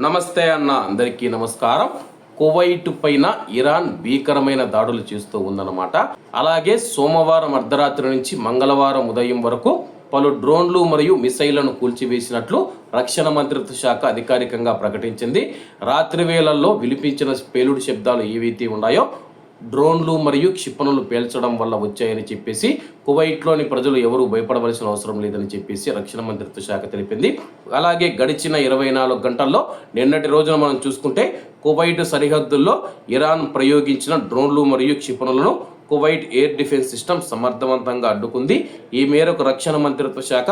నమస్తే అన్న, అందరికీ నమస్కారం. కువైట్ పైన ఇరాన్ భీకరమైన దాడులు చేస్తూ ఉందన్నమాట. అలాగే సోమవారం అర్ధరాత్రి నుంచి మంగళవారం ఉదయం వరకు పలు డ్రోన్లు మరియు మిసైళ్లను కూల్చివేసినట్లు రక్షణ మంత్రిత్వ శాఖ అధికారికంగా ప్రకటించింది. రాత్రి వేళల్లో వినిపించిన పేలుడు శబ్దాలు ఏవైతే ఉన్నాయో డ్రోన్లు మరియు క్షిపణులు పేల్చడం వల్ల వచ్చాయని చెప్పేసి కువైట్లోని ప్రజలు ఎవరూ భయపడవలసిన అవసరం లేదని చెప్పేసి రక్షణ మంత్రిత్వ శాఖ తెలిపింది. అలాగే గడిచిన 24 గంటల్లో నిన్నటి రోజున మనం చూసుకుంటే కువైట్ సరిహద్దుల్లో ఇరాన్ ప్రయోగించిన డ్రోన్లు మరియు క్షిపణులను కువైట్ ఎయిర్ డిఫెన్స్ సిస్టమ్ సమర్థవంతంగా అడ్డుకుంది. ఈ మేరకు రక్షణ మంత్రిత్వ శాఖ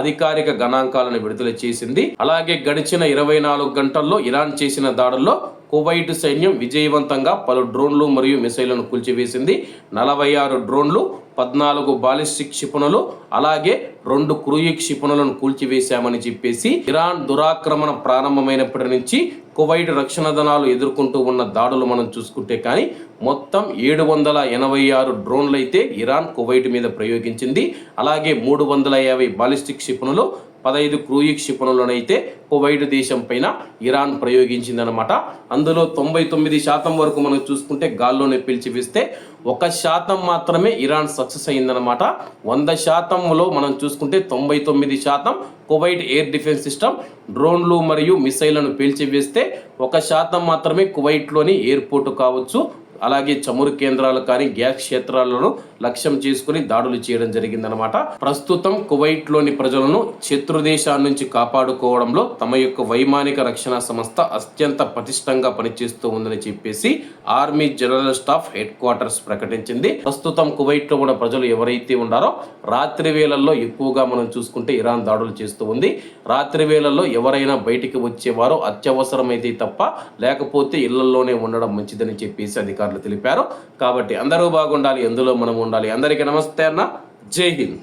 అధికారిక గణాంకాలను విడుదల చేసింది. అలాగే గడిచిన 24 గంటల్లో ఇరాన్ చేసిన దాడుల్లో కువైట్ సైన్యం విజయవంతంగా పలు డ్రోన్లు మరియు మిసైళ్లను కూల్చివేసింది. 46 డ్రోన్లు, 14 బాలిస్టిక్ క్షిపణులు, అలాగే 2 క్రూయిజ్ క్షిపణులను కూల్చివేశామని చెప్పేసి ఇరాన్ దురాక్రమణ ప్రారంభమైనప్పటి నుంచి కువైట్ రక్షణ దళాలు ఎదుర్కొంటూ ఉన్న దాడులు మనం చూసుకుంటే కానీ మొత్తం 786 డ్రోన్లు అయితే ఇరాన్ కువైట్ మీద ప్రయోగించింది. అలాగే 350 బాలిస్టిక్ క్షిపణులు, 15 క్రూయిజ్ క్షిపణులనైతే కువైట్ దేశం పైన ఇరాన్ ప్రయోగించిందనమాట. అందులో 99% వరకు మనం చూసుకుంటే గాల్లోనే పిలిచివేస్తే 1% మాత్రమే ఇరాన్ సక్సెస్ అయిందనమాట. 100%లో మనం చూసుకుంటే 99% కువైట్ ఎయిర్ డిఫెన్స్ సిస్టమ్ డ్రోన్లు మరియు మిసైళ్లను పేల్చివేస్తే 1% మాత్రమే కువైట్లోని ఎయిర్పోర్టు కావచ్చు, అలాగే చమురు కేంద్రాలు కానీ గ్యాస్ క్షేత్రాలను లక్ష్యం చేసుకుని దాడులు చేయడం జరిగిందనమాట. ప్రస్తుతం కువైట్లోని ప్రజలను శత్రు దేశాల నుంచి కాపాడుకోవడంలో తమ యొక్క వైమానిక రక్షణ సంస్థ అత్యంత పటిష్టంగా పనిచేస్తూ ఉందని చెప్పేసి army general staff head quarters ప్రకటించింది. ప్రస్తుతం కువైట్లో ఉన్న ప్రజలు ఎవరైతే ఉన్నారో రాత్రి వేళల్లో ఎక్కువగా మనం చూసుకుంటే ఇరాన్ దాడులు చేస్తూ ఉంది. రాత్రి వేళల్లో ఎవరైనా బయటికి వచ్చేవారో అత్యవసరమైతే తప్ప, లేకపోతే ఇళ్లలోనే ఉండడం మంచిదని చెప్పేసి అధికారులు తెలిపారు. కాబట్టి అందరూ బాగుండాలి, ఎందులో మనం ఉండాలి. అందరికీ నమస్తే అన్న, జై హింద్.